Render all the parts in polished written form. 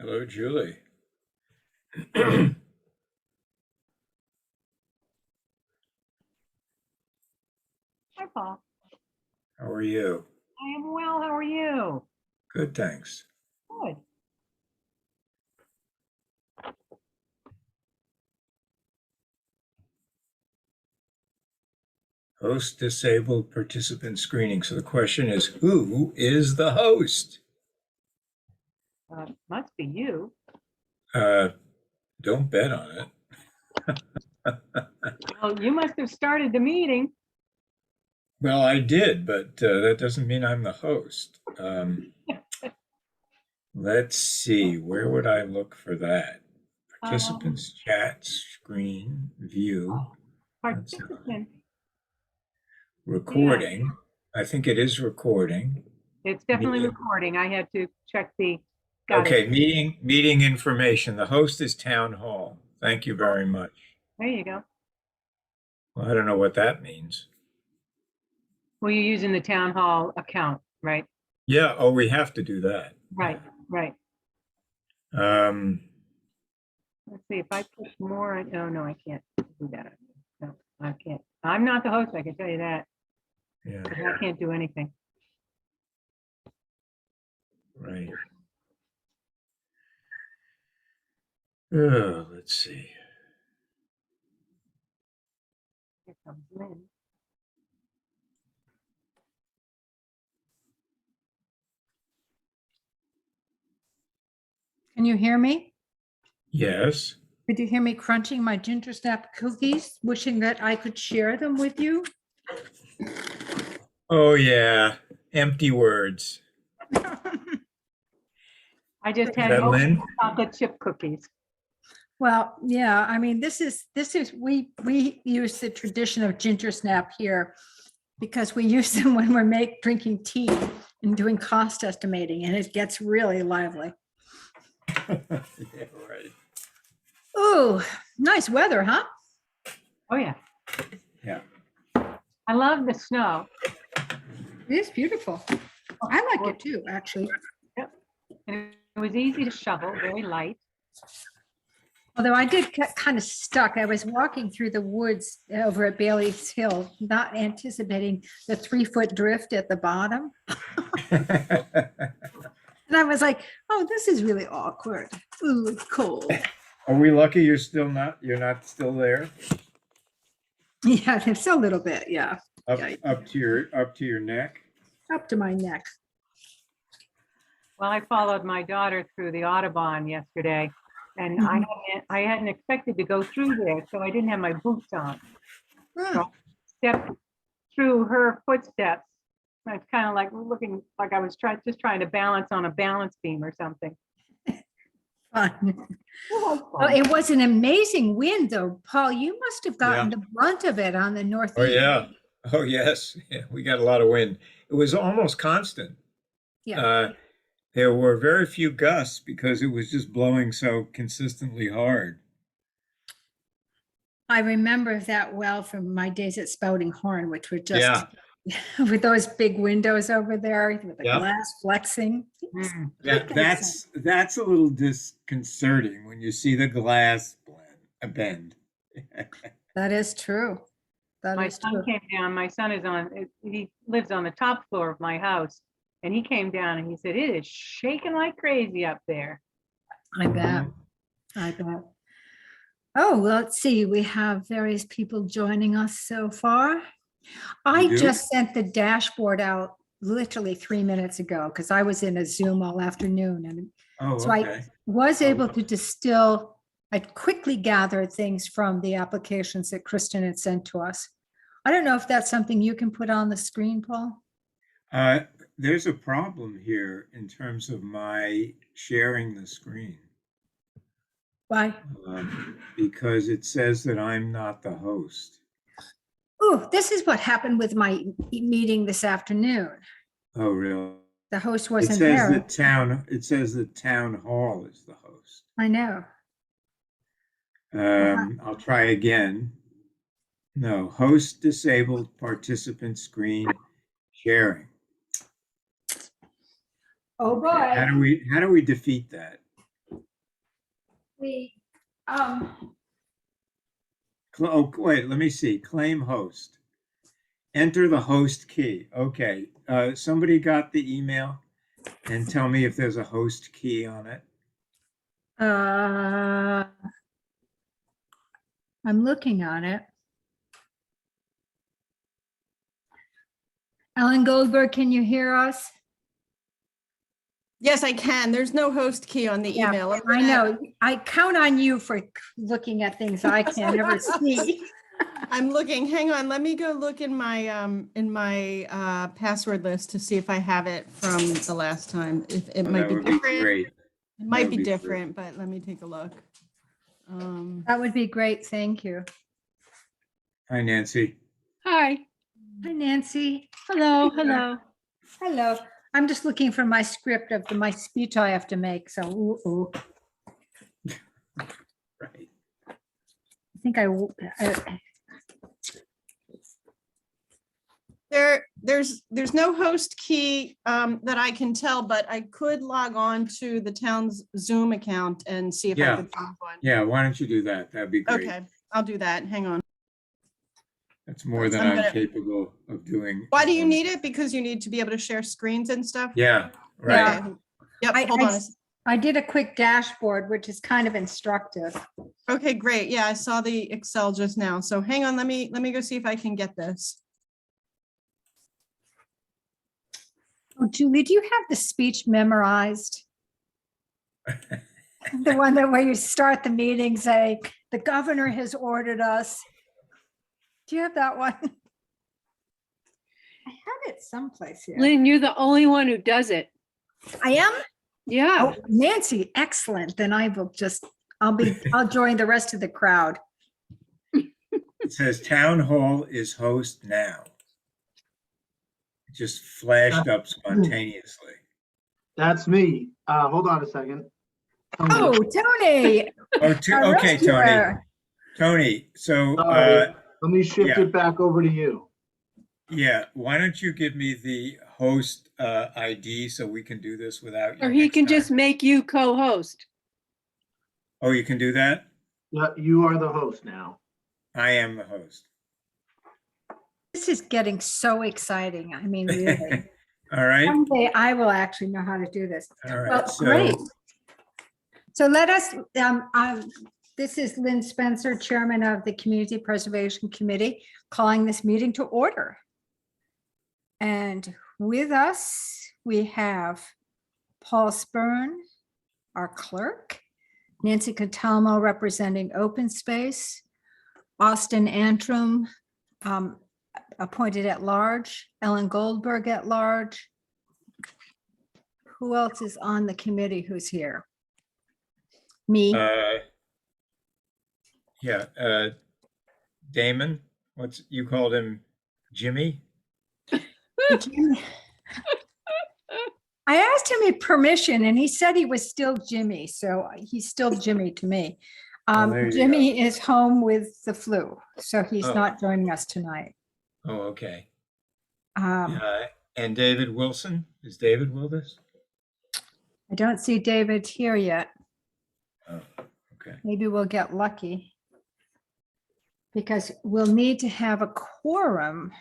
Hello, Julie. Hi, Paul. How are you? I am well. How are you? Good, thanks. Good. Host disabled participant screening. So the question is, who is the host? Must be you. Uh, don't bet on it. Well, you must have started the meeting. Well, I did, but that doesn't mean I'm the host. Let's see, where would I look for that? Participants chat, screen, view. That's not it. Participant. Recording. I think it is recording. It's definitely Meeting. recording. I had to check the. Got Okay, it. meeting information. The host is Town Hall. Thank you very much. There you go. Well, I don't know what that means. Well, you're using the town hall account, right? Yeah, oh, we have to do that. Right, right. Um, Let's see if I put more. Oh, no, I can't do that. No, I can't. I'm not the host. I can tell you that. yeah, I can't do anything. right. Let's see. Here comes Lynn. Can you hear me? Yes. Could you hear me crunching my ginger snap cookies, wishing that I could share them with you? Oh, yeah. Empty words. I just Is had that Lynn? chocolate chip cookies. Well, yeah, I mean, this is we use the tradition of ginger snap here because we use them when we're drinking tea and doing cost estimating, and it gets really lively. Yeah, right. Oh, nice weather, huh? Oh, yeah. Yeah. I love the snow. It is beautiful. I like it too, actually. Yep. And it was easy to shovel, very light. Although I did get kind of stuck. I was walking through the woods over at Bailey's Hill, not anticipating the 3-foot drift at the bottom. And I was like, oh, this is really awkward. Ooh, it's cold. Are we lucky you're not still there? Yeah, it's a little bit, yeah. Up to your neck? Up to my neck. Well, I followed my daughter through the Audubon yesterday, and I hadn't expected to go through there, so I didn't have my boots on. So I stepped through her footsteps. It's kind of like looking like I was just trying to balance on a balance beam or something. Fun. Well, it was an amazing wind, though. Paul, you must have gotten the brunt of it on the northeast. Oh, yeah. Oh, yes. Yeah, we got a lot of wind. It was almost constant. Yeah. There were very few gusts because it was just blowing so consistently hard. I remember that well from my days at Spouting Horn, which were just with those big windows over there with the glass flexing. Yeah, that's a little disconcerting when you see the glass bend. That is true. My son came down. My son he lives on the top floor of my house, and he came down and he said, it is shaking like crazy up there. I bet. I bet. Oh, well, let's see. We have various people joining us so far. I just sent the dashboard out literally 3 minutes ago because I was in a Zoom all afternoon. And so I was able to distill, I quickly gathered things from the applications that Kristen had sent to us. I don't know if that's something you can put on the screen, Paul. There's a problem here in terms of my sharing the screen. Why? Because it says that I'm not the host. Oh, this is what happened with my meeting this afternoon. Oh, really? The host wasn't there. It says that Town Hall is the host. I know. I'll try again. No, host disabled participant screen sharing. Oh boy. How do we defeat that? We, Oh, wait, let me see. Claim host. Enter the host key. Okay. Somebody got the email and tell me if there's a host key on it. I'm looking on it. Ellen Goldberg, can you hear us? Yes, I can. There's no host key on the Yeah, email. I know. I count on you for looking at things I can't ever see. I'm looking. Hang on. Let me go look in my password list to see if I have it from the last time. If it Oh, might that be would be different. great. It might would be be great. different, but let me take a look. That would be great. Thank you. Hi, Nancy. Hi. Hi, Nancy. Hello, hello. Hello. I'm just looking for my script of my speech I have to make. So, ooh. Right. I think There's no host key that I can tell, but I could log on to the town's Zoom account and see if I Yeah. could find one. Yeah, why don't you do that? That'd be great. Okay, I'll do that. Hang on. That's more than I'm I'm gonna- capable of doing. Why do you need it? Because you need to be able to share screens and stuff? Yeah, right. Okay. Yep, hold on. I did a quick dashboard, which is kind of instructive. Okay, great. Yeah, I saw the Excel just now. So hang on, let me go see if I can get this. Oh, Julie, do you have the speech memorized? The one that where you start the meeting, say, the governor has ordered us. Do you have that one? I had it someplace here. Lynn, you're the only one who does it. I am? Yeah. Oh, Nancy, excellent. Then I'll join the rest of the crowd. It says town hall is host now. It just flashed up spontaneously. That's me. Hold on a second. Oh, Tony. Oh, our okay, Tony. rescuer. Tony, so, Sorry. Let me shift yeah. it back over to you. yeah, why don't you give me the host ID so we can do this without you? Or he next can time? just make you co-host. Oh, you can do that? Yeah, you are the host now. I am the host. This is getting so exciting. I mean, really. All right, Someday I will actually know how to do this. all right. Well, great. So let us, this is Lynn Spencer, Chairman of the Community Preservation Committee, calling this meeting to order. And with us, we have Paul Spurn, our clerk, Nancy Catalmo representing Open Space, Austin Antrim, appointed at large, Ellen Goldberg at large. Who else is on the committee who's here? Me. Yeah, Damon, you called him Jimmy? I asked him permission and he said he was still Jimmy, so he's still Jimmy to me. there you Jimmy is home with the flu, so he's Oh. not joining us tonight. Oh, okay. Um, And David Wilson, is David with us? I don't see David here yet. Oh, okay. Maybe we'll get lucky. Because we'll need to have a quorum.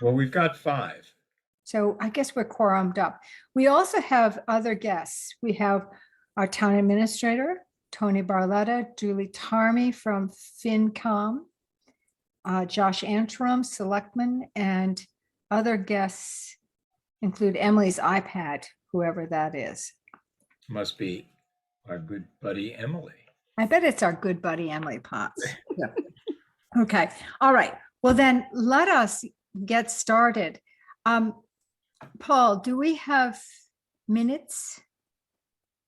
Well, we've got 5. So I guess we're quorumed up. We also have other guests. We have our town administrator, Tony Barletta, Julie Tarmy from FinCom, Josh Antrim, selectman, and other guests include Emily's iPad, whoever that is. Must be our good buddy Emily. I bet it's our good buddy Emily Potts. Yeah. Okay, all right. Well, then let us get started. Paul, do we have minutes?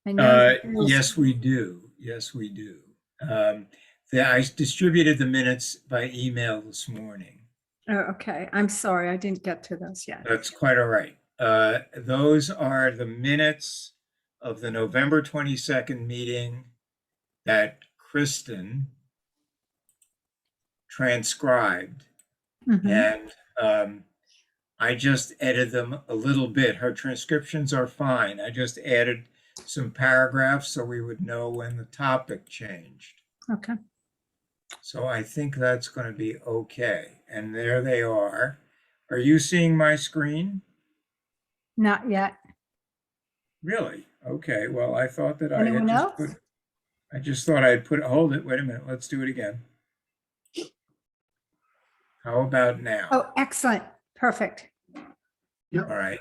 I know Yes, we do. Yes, we do. I distributed the minutes by email this morning. Oh, okay. I'm sorry, I didn't get to those yet. That's quite all right. Those are the minutes of the November 22nd meeting that Kristen transcribed. Mhm. And I just edited them a little bit. Her transcriptions are fine. I just added some paragraphs so we would know when the topic changed. Okay. So I think that's going to be okay. And there they are. Are you seeing my screen? Not yet. Really? Okay. Well, I thought that I had Anyone just else? put, I just thought I'd put, hold it, wait a minute, let's do it again. How about now? Oh, excellent. Perfect. All right.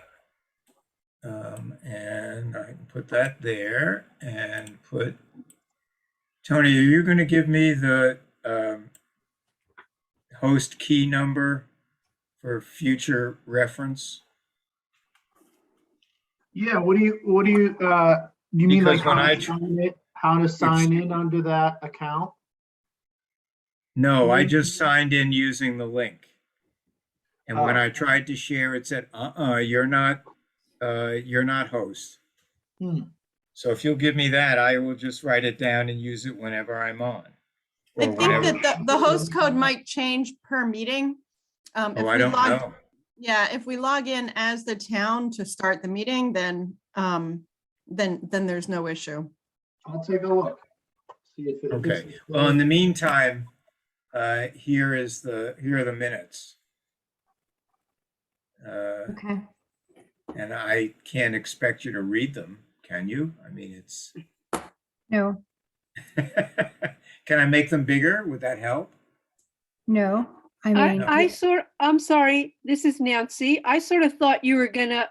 And I can put that there and put, Tony, are you going to give me the host key number for future reference? Yeah, what do you mean Because like when how to sign in under that account? No, I just signed in using the link. And when Oh. I tried to share, it said, you're not host. Hmm. So if you'll give me that, I will just write it down and use it whenever I'm on. I Or think whenever. that the host code might change per meeting. If Oh, I we don't log- know. Yeah, if we log in as the town to start the meeting, then there's no issue. I'll take a look. See if it. Okay. Well, in the meantime, here are the minutes. Okay. And I can't expect you to read them, can you? I mean, it's. No, Can I make them bigger? Would that help? no. I mean, I'm sorry, this is Nancy. I sort of thought you were gonna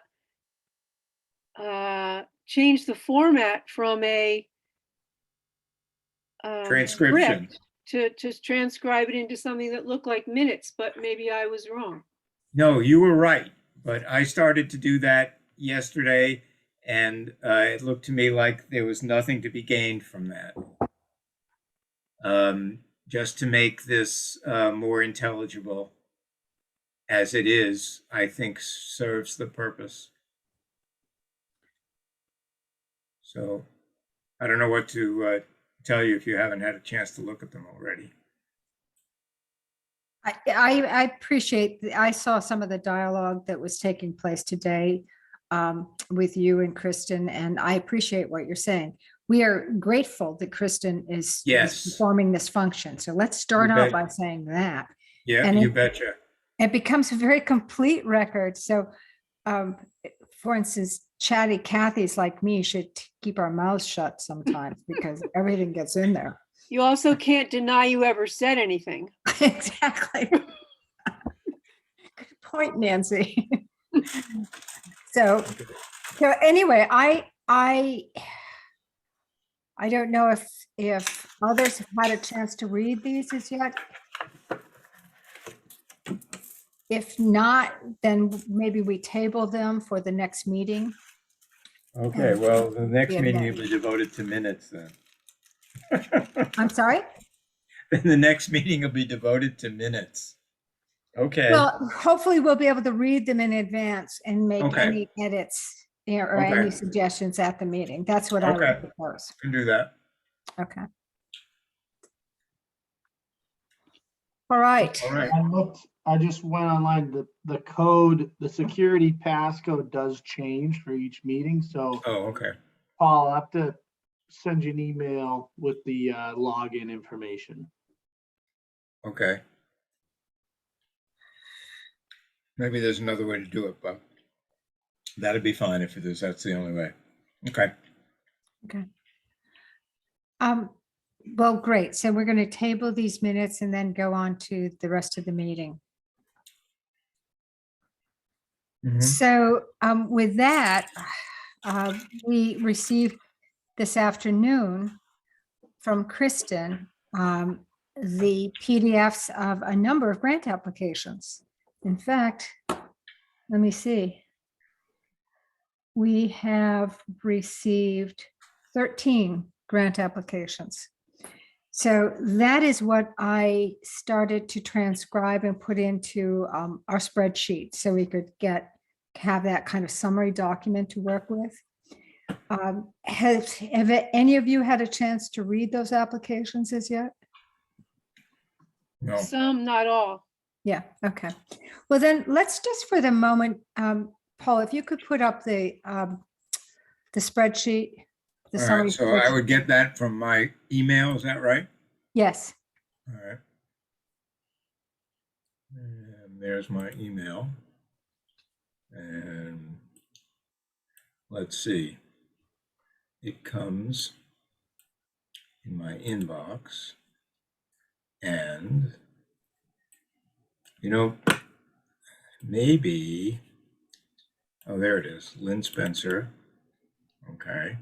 change the format from a Transcription. script to transcribe it into something that looked like minutes, but maybe I was wrong. No, you were right. But I started to do that yesterday, and it looked to me like there was nothing to be gained from that. Just to make this more intelligible as it is, I think serves the purpose. So I don't know what to tell you if you haven't had a chance to look at them already. I appreciate, I saw some of the dialogue that was taking place today with you and Kristen, and I appreciate what you're saying. We are grateful that Kristen is performing this function. So let's start out by saying that. Yeah, and you betcha. It becomes a very complete record. So, for instance, chatty Cathy's like me should keep our mouths shut sometimes because everything gets in there. You also can't deny you ever said anything. Exactly. Good point, Nancy. So anyway, I don't know if others have had a chance to read these as yet. If not, then maybe we table them for the next meeting. Okay, well, the next Yeah, meeting yeah. will be devoted to minutes then. I'm sorry? Then the next meeting will be devoted to minutes. Okay. Well, hopefully we'll be able to read them in advance and make Okay. any edits, you know, or any Okay. suggestions at the meeting. That's what I Okay. would propose. Can do that. Okay. All right. All right. I just went online, the code, the security passcode does change for each meeting, so Oh, okay. Paul, I'll have to send you an email with the login information. Okay. Maybe there's another way to do it, but that'd be fine if it is. That's the only way. Okay. Okay. Well, great. So we're going to table these minutes and then go on to the rest of the meeting. Mhm. So with that, we received this afternoon from Kristen the PDFs of a number of grant applications. In fact, let me see. We have received 13 grant applications. So that is what I started to transcribe and put into our spreadsheet so we could have that kind of summary document to work with. Have any of you had a chance to read those applications as yet? No. Some, not all. Yeah, okay. Well, then let's just for the moment, Paul, if you could put up the spreadsheet The All summary. right, so I would get that from my email, is that right? Yes. All right. And there's my email. And let's see. It comes in my inbox. And, maybe, oh, there it is, Lynn Spencer. Okay.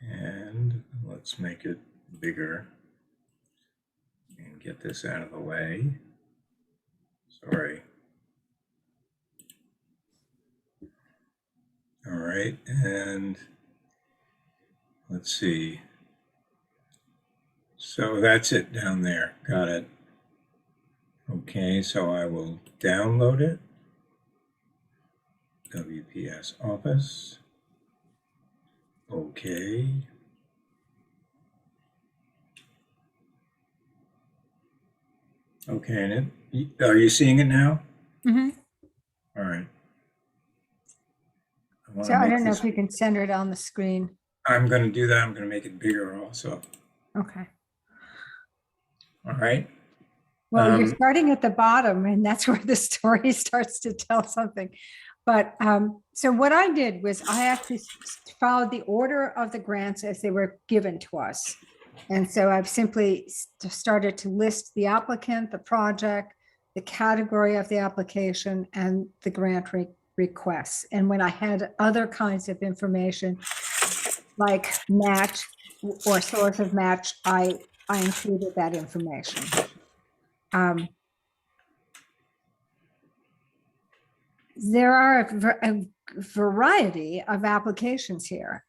And let's make it bigger and get this out of the way. Sorry. All right, and let's see. So that's it down there. Got it. Okay, so I will download it. WPS Office. Okay. Okay, and are you seeing it now? Mm-hmm. All right. So I don't know if you can center it on the screen. I'm going to do that. I'm going to make it bigger also. Okay. All right. Well, you're starting at the bottom, and that's where the story starts to tell something. But so what I did was I actually followed the order of the grants as they were given to us. And so I've simply started to list the applicant, the project, the category of the application, and the grant requests. And when I had other kinds of information, like match or source of match, I included that information. There are a variety of applications here.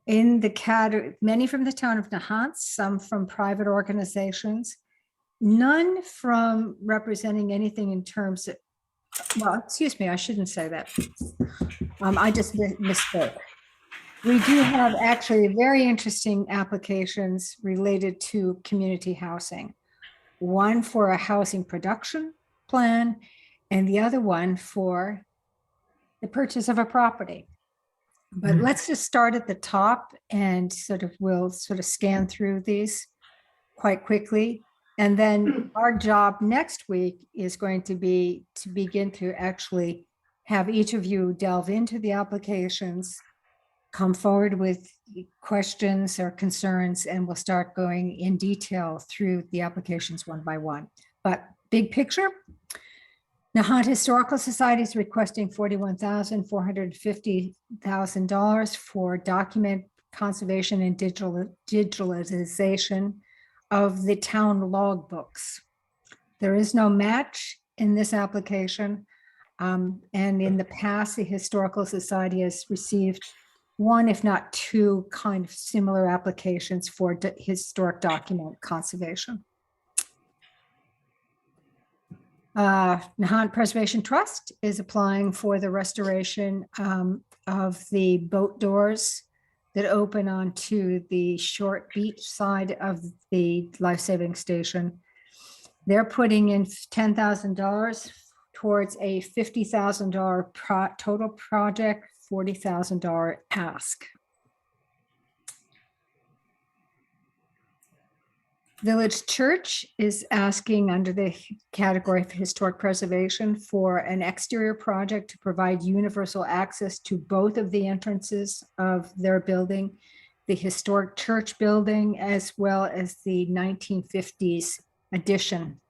In the category, many from the town of Nahant, some from private organizations, none from representing anything in terms of, well, excuse me, I shouldn't say that. I just misspoke. We do have actually very interesting applications related to community housing. One for a housing production plan, and the other one for the purchase of a property. But let's just start at the top and we'll scan through these quite quickly. And then our job next week is going to be to begin to actually have each of you delve into the applications, come forward with questions or concerns, and we'll start going in detail through the applications one by one. But big picture, Nahant Historical Society is requesting $41,450,000 for document conservation and digitalization of the town logbooks. There is no match in this application. And in the past, the Historical Society has received one, if not two, kind of similar applications for historic document conservation. Nahant Preservation Trust is applying for the restoration of the boat doors that open onto the short beach side of the life-saving station. They're putting in $10,000 towards a $50,000 total project, $40,000 ask. Village Church is asking under the category of historic preservation for an exterior project to provide universal access to both of the entrances of their building, the historic church building, as well as the 1950s addition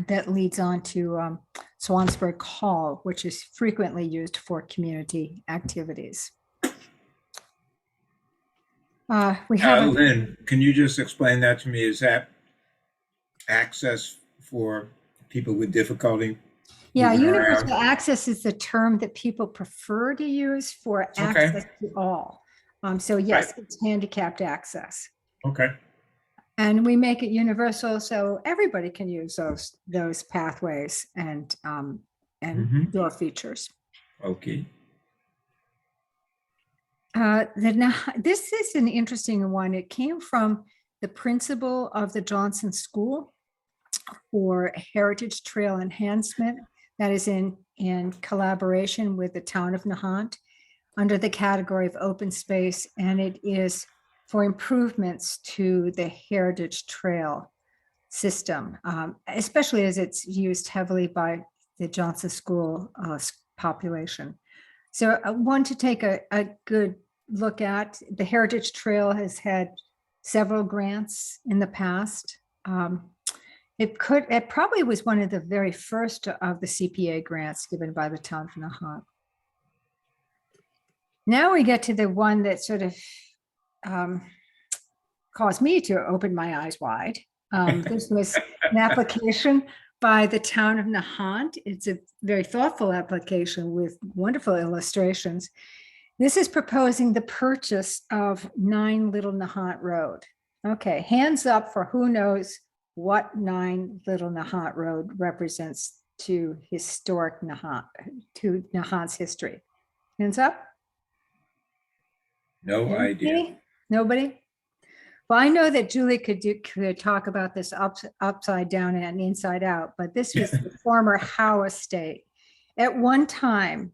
that leads on to Swansburg Hall, which is frequently used for community activities. We have Lynn, can you just explain that to me? Is that access for people with difficulty? Yeah, moving universal around? access is the term that people prefer to use for access to all. So yes, it's handicapped access. Okay. And we make it universal so everybody can use those pathways and door features. Okay. This is an interesting one. It came from the principal of the Johnson School for Heritage Trail Enhancement that is in collaboration with the town of Nahant. under the category of open space, and it is for improvements to the Heritage Trail system, especially as it's used heavily by the Johnson School population. So I want to take a good look at. The Heritage Trail has had several grants in the past. It probably was one of the very first of the CPA grants given by the town of Nahant. Now we get to the one that sort of caused me to open my eyes wide. This was an application by the town of Nahant. It's a very thoughtful application with wonderful illustrations. This is proposing the purchase of 9 Little Nahant Road. Okay, hands up for who knows what 9 Little Nahant Road represents to historic Nahant, to Nahant's history. Hands up. No idea. Nobody? Well, I know that Julie could talk about this upside down and inside out, but this was the former Howe estate. At one time,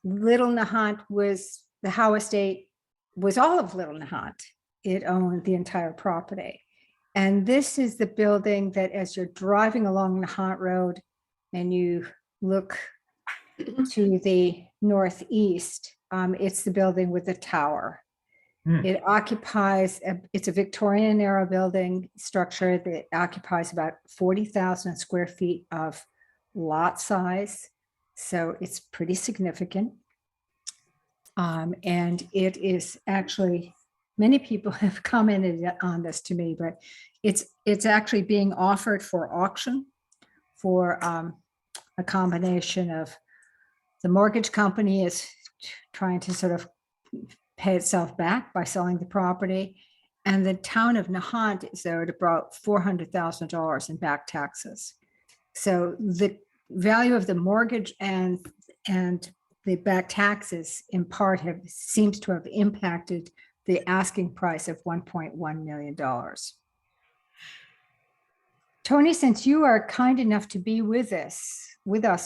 Little Nahant was, the Howe estate was all of Little Nahant. It owned the entire property. And this is the building that as you're driving along Nahant Road and you look to the northeast, it's the building with the tower. It occupies, it's a Victorian era building structure that occupies about 40,000 square feet of lot size. So it's pretty significant. And it is actually, many people have commented on this to me, but it's actually being offered for auction for a combination of the mortgage company is trying to sort of pay itself back by selling the property. And the town of Nahant is owed about $400,000 in back taxes. So the value of the mortgage and the back taxes in part seems to have impacted the asking price of $1.1 million. Tony, since you are kind enough to be with us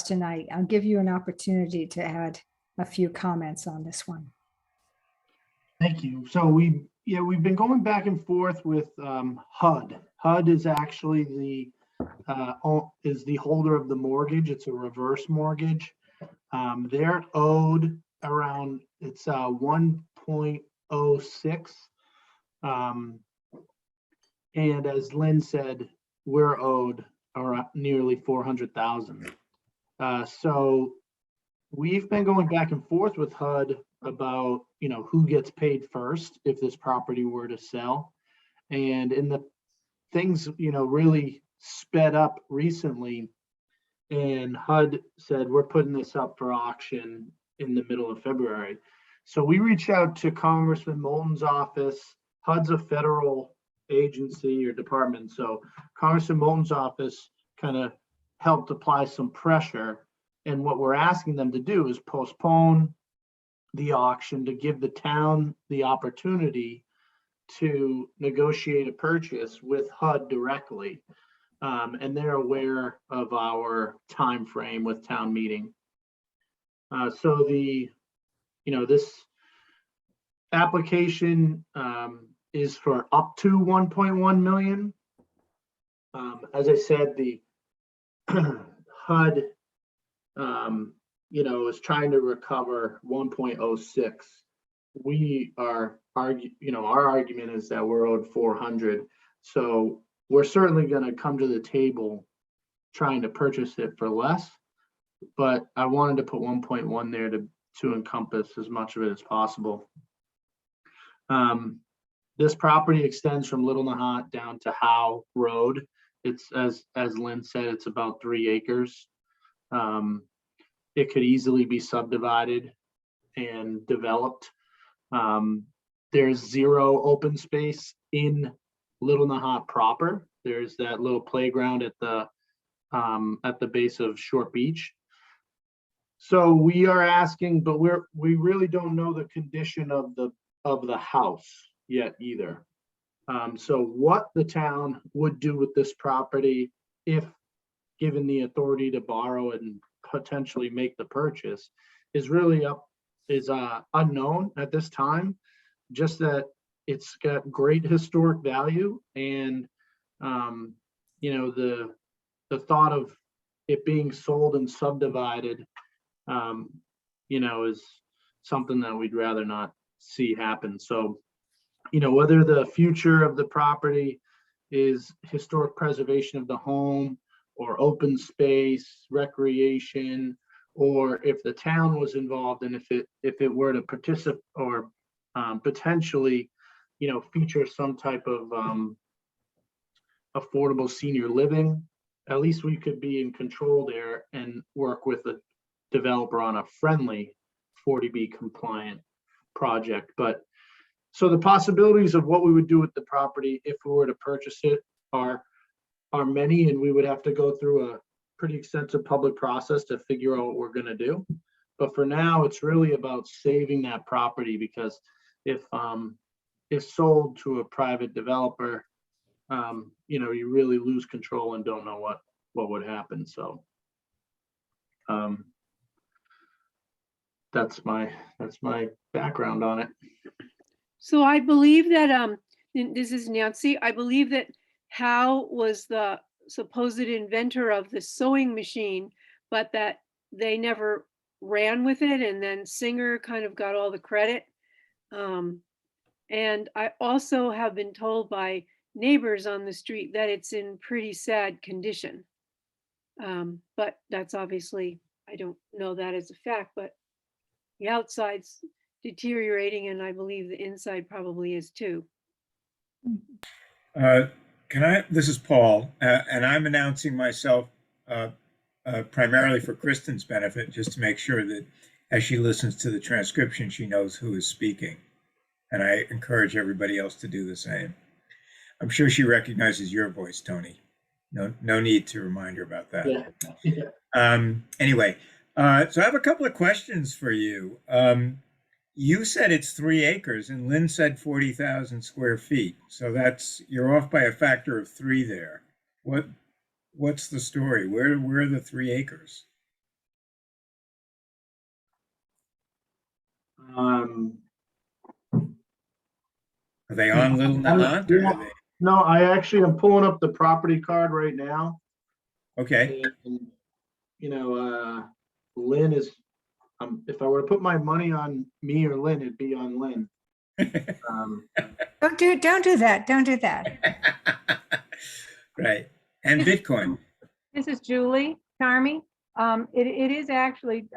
tonight, I'll give you an opportunity to add a few comments on this one. Thank you. So we've been going back and forth with HUD. HUD is actually the holder of the mortgage. It's a reverse mortgage. They're owed around, it's 1.06. And as Lynn said, we're owed around nearly 400,000. So we've been going back and forth with HUD about, who gets paid first if this property were to sell. And in the things, really sped up recently, and HUD said, we're putting this up for auction in the middle of February. So we reached out to Congressman Moulton's office. HUD's a federal agency or department. So Congressman Moulton's office kind of helped apply some pressure. And what we're asking them to do is postpone the auction to give the town the opportunity to negotiate a purchase with HUD directly. And they're aware of our time frame with town meeting. So this application is for up to 1.1 million. As I said, the HUD is trying to recover 1.06. Our argument is that we're owed 400. So we're certainly going to come to the table trying to purchase it for less, but I wanted to put 1.1 there to encompass as much of it as possible. This property extends from Little Nahant down to Howe Road. It's, as Lynn said, it's about 3 acres. It could easily be subdivided and developed. There's 0 open space in Little Nahant proper. There's that little playground at the base of Short Beach. So we are asking, but we really don't know the condition of the house yet either. So what the town would do with this property, if given the authority to borrow and potentially make the purchase, is really up is unknown at this time, just that it's got great historic value, and you know, the thought of it being sold and subdivided, you know, is something that we'd rather not see happen. So, you know, whether the future of the property is historic preservation of the home or open space, recreation, or if the town was involved, and if it were to participate or potentially, you know, feature some type of affordable senior living, at least we could be in control there and work with a developer on a friendly 40B compliant project. But so the possibilities of what we would do with the property if we were to purchase it are many, and we would have to go through a pretty extensive public process to figure out what we're going to do. But for now, it's really about saving that property, because if sold to a private developer, you know, you really lose control and don't know what would happen. So that's my background on it. So I believe that, and this is Nancy, I believe that Howe was the supposed inventor of the sewing machine, but that they never ran with it, and then Singer kind of got all the credit. And I also have been told by neighbors on the street that it's in pretty sad condition. But that's obviously, I don't know that as a fact, but the outside's deteriorating, and I believe the inside probably is too. This is Paul, and I'm announcing myself primarily for Kristen's benefit, just to make sure that as she listens to the transcription, she knows who is speaking. And I encourage everybody else to do the same. I'm sure she recognizes your voice, Tony. No need to remind her about that. Yeah. Anyway, so I have a couple of questions for you. You said it's 3 acres, and Lynn said 40,000 square feet. So you're off by a factor of 3 there. What's the story? Where are the 3 acres? Are they on Little Nahant? Or are they? No, I actually am pulling up the property card right now. Okay. And, you know, Lynn is, if I were to put my money on me or Lynn, it'd be on Lynn. Don't do that. Don't do that. Right. And Bitcoin. This is Julie, Charmy. It is actually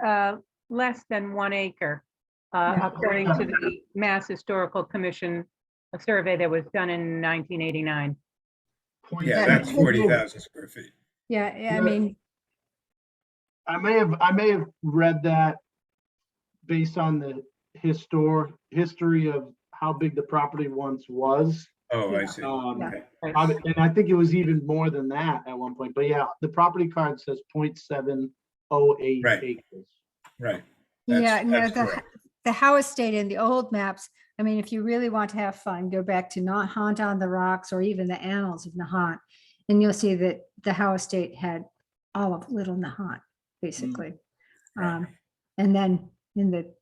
less than 1 acre, according to the Mass Historical Commission, a survey that was done in 1989. Yeah, that's 40,000 square feet. Yeah, I mean, I may have read that based on the history of how big the property once was. Oh, I see. Okay. Right. And I think it was even more than that at one point. But yeah, the property card says 0.708 Right. acres. Right. yeah, no, That's correct. the Howe Estate in the old maps, I mean, if you really want to have fun, go back to Nahant on the Rocks or even the Annals of Nahant, and you'll see that the Howe Estate had all of Little Nahant, basically. Right. And then in the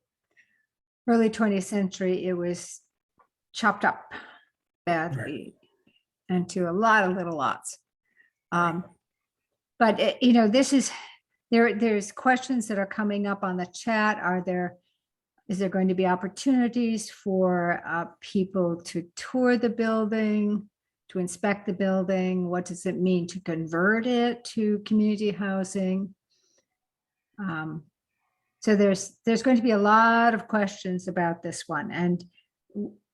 early 20th century, it was chopped up badly into a lot of little lots. But you know, there's questions that are coming up on the chat. Is there going to be opportunities for people to tour the building, to inspect the building? What does it mean to convert it to community housing? So there's going to be a lot of questions about this one, and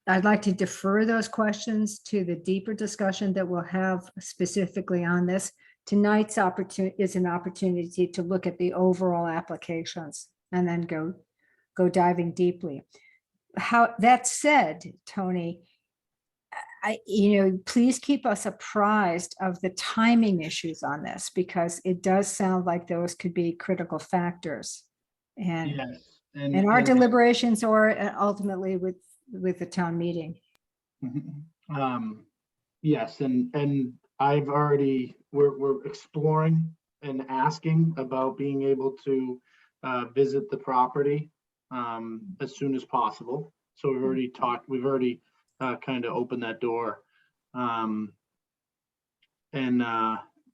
I'd like to defer those questions to the deeper discussion that we'll have specifically on this. Tonight's opportunity is an opportunity to look at the overall applications and then go diving deeply. That said, Tony, please keep us apprised of the timing issues on this, because it does sound like those could be critical factors. And, Yes. and our deliberations or ultimately with the town meeting. Yes, and we're exploring and asking about being able to visit the property as soon as possible. So we've already talked, we've already kind of opened that door.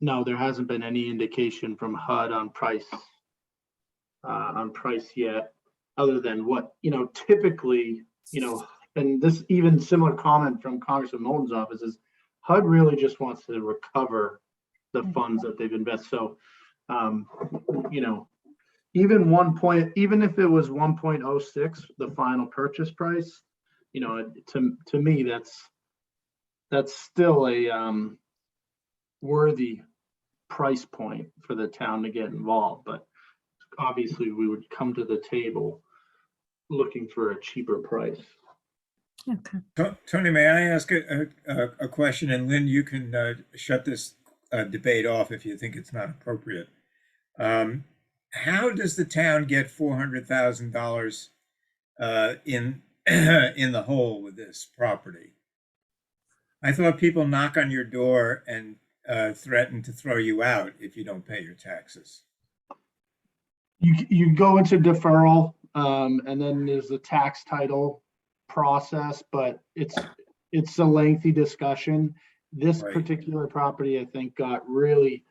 No, there hasn't been any indication from HUD on price yet, other than what, typically, and this even similar comment from Congressman Moulton's office is HUD really just wants to recover the funds that they've invested. So, even if it was 1.06, the final purchase price, to me, that's still a worthy price point for the town to get involved. But obviously we would come to the table looking for a cheaper price. Okay. Tony, may I ask a question? And Lynn, you can shut this debate off if you think it's not appropriate. How does the town get $400,000 in the hole with this property? I thought people knock on your door and threaten to throw you out if you don't pay your taxes. You go into deferral, and then there's the tax title process, but it's a lengthy discussion. This Right. particular property, I think, got really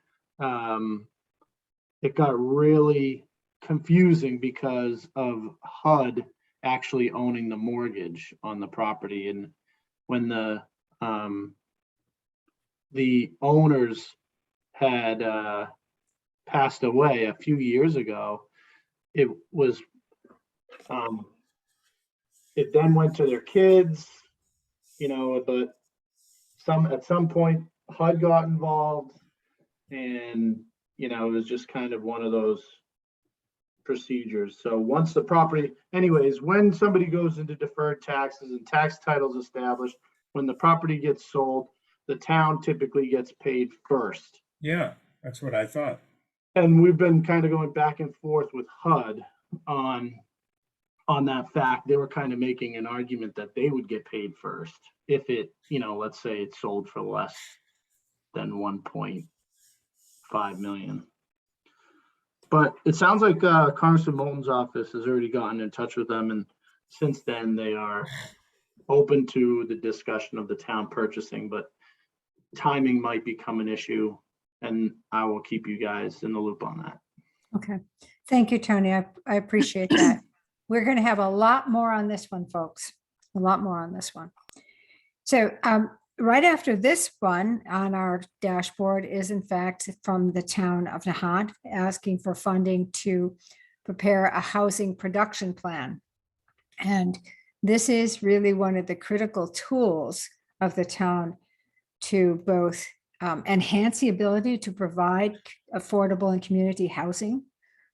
confusing because of HUD actually owning the mortgage on the property. And when the owners had passed away a few years ago, it then went to their kids, but at some point HUD got involved, and it was just kind of one of those procedures. So once the property, anyways, when somebody goes into deferred taxes and tax titles established, when the property gets sold, the town typically gets paid first. Yeah, that's what I thought. And we've been kind of going back and forth with HUD on that fact. They were kind of making an argument that they would get paid first if it, let's say it sold for less than 1.5 million. But it sounds like Congressman Moulton's office has already gotten in touch with them, and since then they are open to the discussion of the town purchasing, but timing might become an issue, and I will keep you guys in the loop on that. Okay. Thank you, Tony. I appreciate that. We're going to have a lot more on this one, folks. A lot more on this one. So right after this one on our dashboard is, in fact, from the town of Nahant, asking for funding to prepare a housing production plan. And this is really one of the critical tools of the town to both enhance the ability to provide affordable and community housing,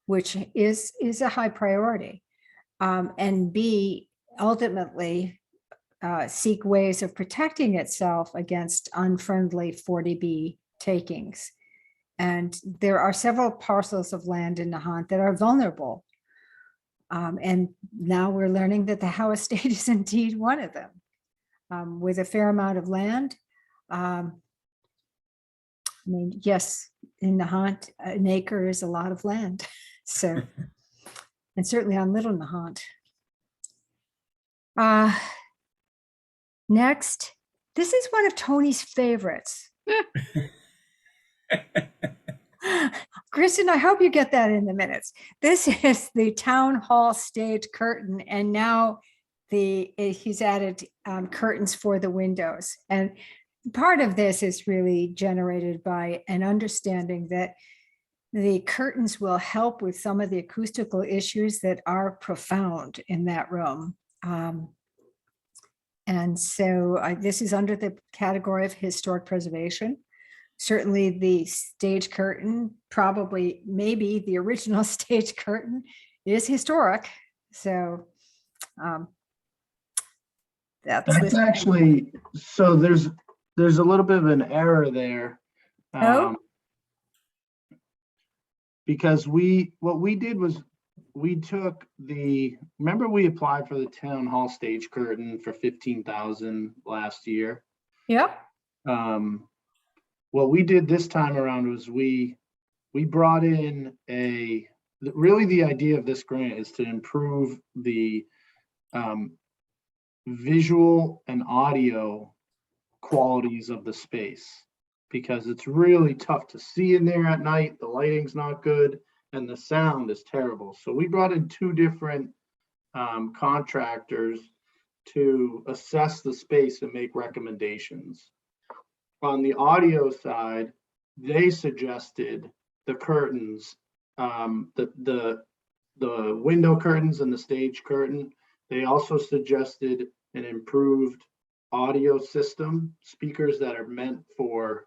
which is a high priority, and B, ultimately seek ways of protecting itself against unfriendly 40B takings. And there are several parcels of land in Nahant that are vulnerable. And now we're learning that the Howe Estate is indeed one of them, with a fair amount of land. Yes, in Nahant, an acre is a lot of land. So, and certainly on Little Nahant. Next, this is one of Tony's favorites. Kristen, I hope you get that in the minutes. This is the town hall stage curtain, and now he's added curtains for the windows. And part of this is really generated by an understanding that the curtains will help with some of the acoustical issues that are profound in that room. And so this is under the category of historic preservation. Certainly the stage curtain, probably maybe the original stage curtain, is historic. So that's actually, so there's a little bit of an error there. Because what we did was we took remember we applied for the town hall stage curtain for 15,000 last year. Yep. What we did this time around was we brought in really the idea of this grant is to improve the visual and audio qualities of the space, because it's really tough to see in there at night. The lighting's not good and the sound is terrible. So we brought in two different contractors to assess the space and make recommendations. On the audio side, they suggested the curtains, the window curtains and the stage curtain. They also suggested an improved audio system, speakers that are meant for,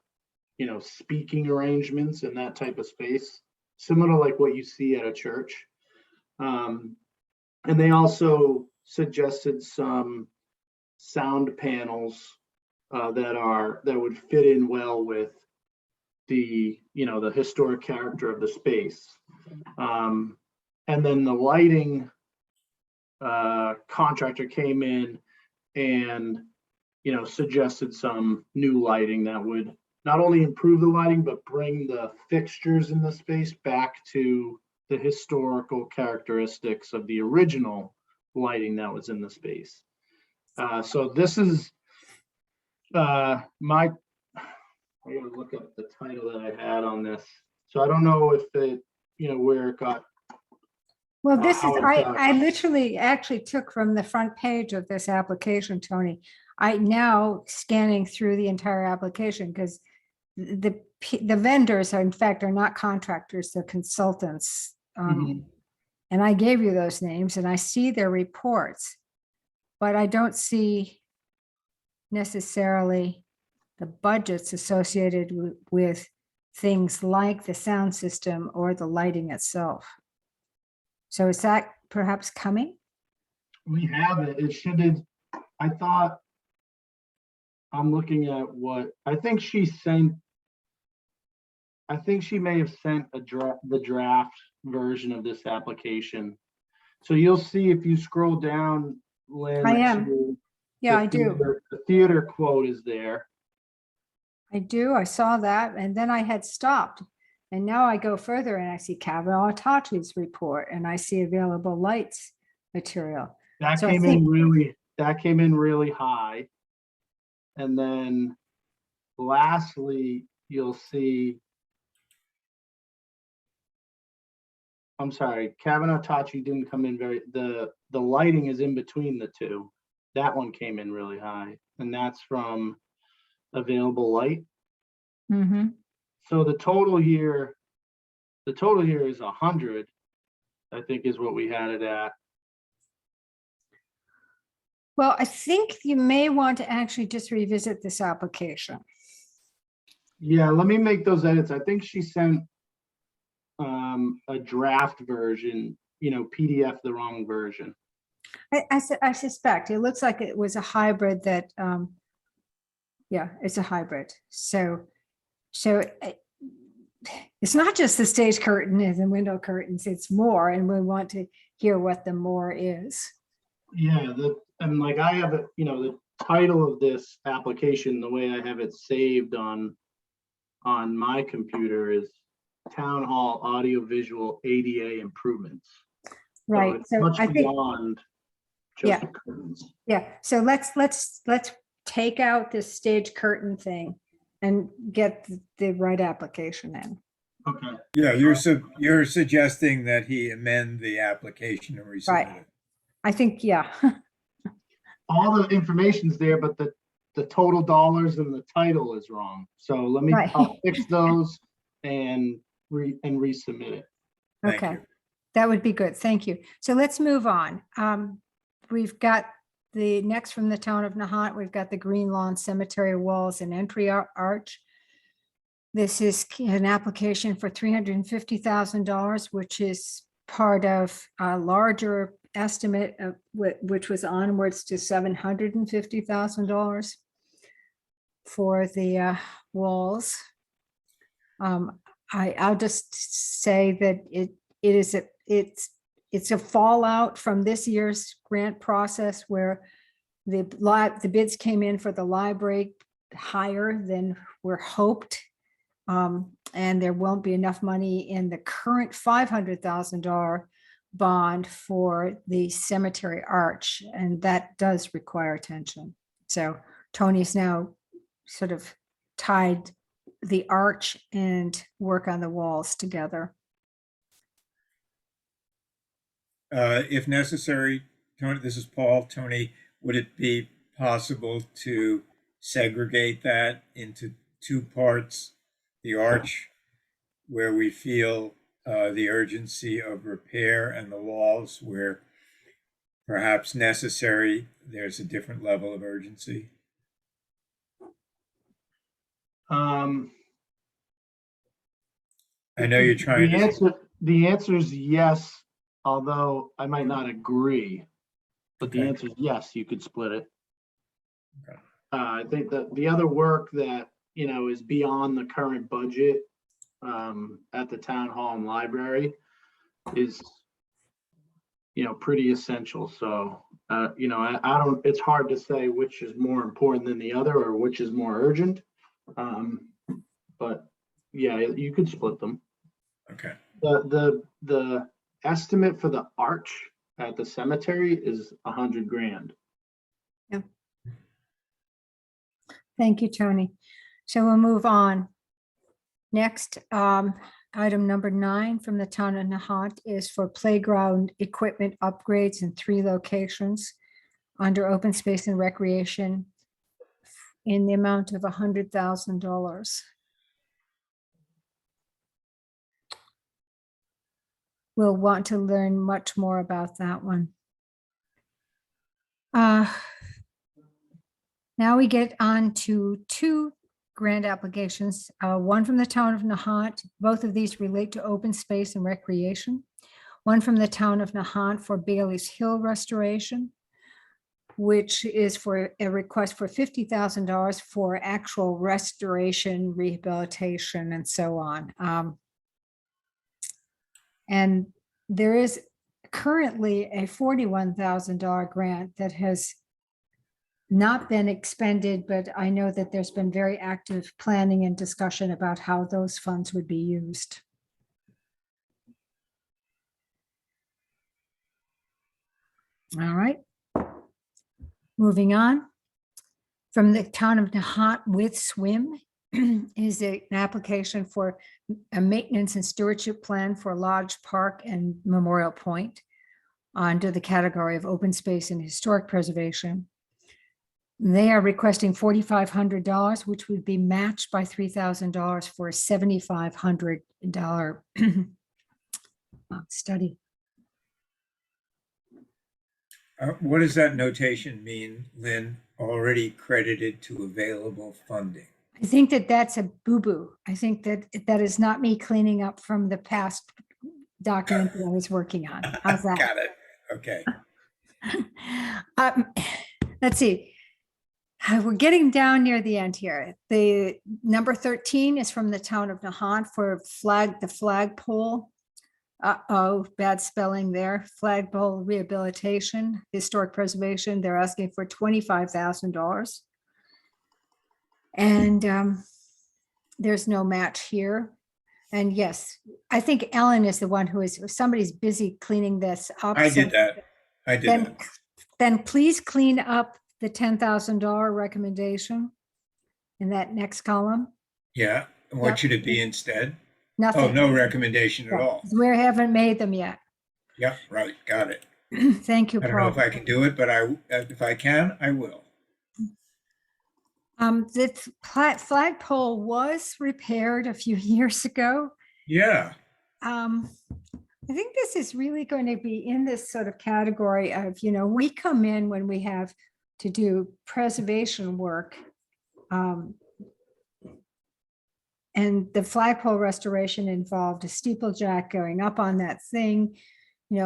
speaking arrangements and that type of space, similar to like what you see at a church. And they also suggested some sound panels that would fit in well with the historic character of the space. And then the lighting contractor came in and suggested some new lighting that would not only improve the lighting but bring the fixtures in the space back to the historical characteristics of the original lighting that was in the space. So this is I gotta look up the title that I had on this. So I don't know if it, where it got. Well, this is, how it got- I literally actually took from the front page of this application, Tony. I now scanning through the entire application because the vendors are, in fact, are not contractors, they're consultants. And I gave you those names and I see their reports, but I don't see necessarily the budgets associated with things like the sound system or the lighting itself. So is that perhaps coming? We have it. It should have, I thought, I'm looking at what, I think she may have sent the draft version of this application. So you'll see if you scroll down, Lynn. I am. Yeah, I do. The theater quote is there. I do. I saw that. And then I had stopped. And now I go further and I see Kavanaugh Tachi's report and I see available lights material. That So I came think- in really high. And then lastly, you'll see, I'm sorry, Kavanaugh Tachi didn't come in the lighting is in between the two. That one came in really high, and that's from Available Light. Mhm. So the total here is 100, I think is what we had it at. Well, I think you may want to actually just revisit this application. Yeah, let me make those edits. I think she sent a draft version, PDF the wrong version. I suspect it looks like it was a hybrid that, yeah, it's a hybrid. So it's not just the stage curtain and the window curtains, it's more, and we want to hear what the more is. Yeah, and like I have it, the title of this application, the way I have it saved on my computer is Town Hall Audiovisual ADA Improvements. Right. it's So much I think, beyond Yeah. just curtains. yeah, so let's take out this stage curtain thing and get the right application in. Okay. Yeah, you're suggesting that he amend the application and resubmit Right. it. I think, yeah. All the information's there, but the total dollars and the title is wrong. So Right. I'll fix those and resubmit it. Thank Okay, you. that would be good. Thank you. So let's move on. We've got the next from the town of Nahant, we've got the Green Lawn Cemetery Walls and Entry Arch. This is an application for $350,000, which is part of a larger estimate of which was onwards to $750,000 for the walls. I'll just say that it's a fallout from this year's grant process where the bids came in for the library higher than were hoped. And there won't be enough money in the current $500,000 bond for the cemetery arch, and that does require attention. So Tony's now sort of tied the arch and work on the walls together. If necessary, Tony, this is Paul. Tony, would it be possible to segregate that into two parts? The arch, where we feel the urgency of repair, and the walls, where perhaps necessary, there's a different level of urgency. I know you're trying The answer is yes, although I might not agree. But the Okay. answer is yes, you could split it. Okay. I think that the other work that, is beyond the current budget at the town hall and library is, pretty essential. So, I don't, it's hard to say which is more important than the other or which is more urgent. But yeah, you could split them. Okay. The estimate for the arch at the cemetery is $100,000. Thank you, Tony. So we'll move on. Next, item number 9 from the town of Nahant is for playground equipment upgrades in 3 locations under open space and recreation in the amount of $100,000. We'll want to learn much more about that one. Now we get on to 2 grant applications, one from the town of Nahant. Both of these relate to open space and recreation. One from the town of Nahant for Bailey's Hill restoration, which is for a request for $50,000 for actual restoration, rehabilitation, and so on. And there is currently a $41,000 grant that has not been expended, but I know that there's been very active planning and discussion about how those funds would be used. All right. Moving on. From the town of Nahant with Swim is an application for a maintenance and stewardship plan for Lodge Park and Memorial Point under the category of open space and historic preservation. They are requesting $4,500, which would be matched by $3,000 for a $7,500 study. What does that notation mean, Lynn? Already credited to available funding. I think that that's a boo-boo. I think that that is not me cleaning up from the past document that I was working on. How's that? Got it. Okay. Let's see. We're getting down near the end here. The number 13 is from the town of Nahant for the flagpole. Oh, bad spelling there. Flagpole rehabilitation, historic preservation. They're asking for $25,000. And there's no match here. And yes, I think Ellen is the one who is, if somebody's busy cleaning this up. I did that. Then please clean up the $10,000 recommendation in that next column. Yeah. What should it be instead? Nothing. Oh, no recommendation at all. We haven't made them yet. Yep, right. Got it. Thank you, I don't know Paul. if I can do it, but if I can, I will. The flagpole was repaired a few years ago. Yeah. I think this is really going to be in this sort of category of, we come in when we have to do preservation work. And the flagpole restoration involved a steeplejack going up on that thing,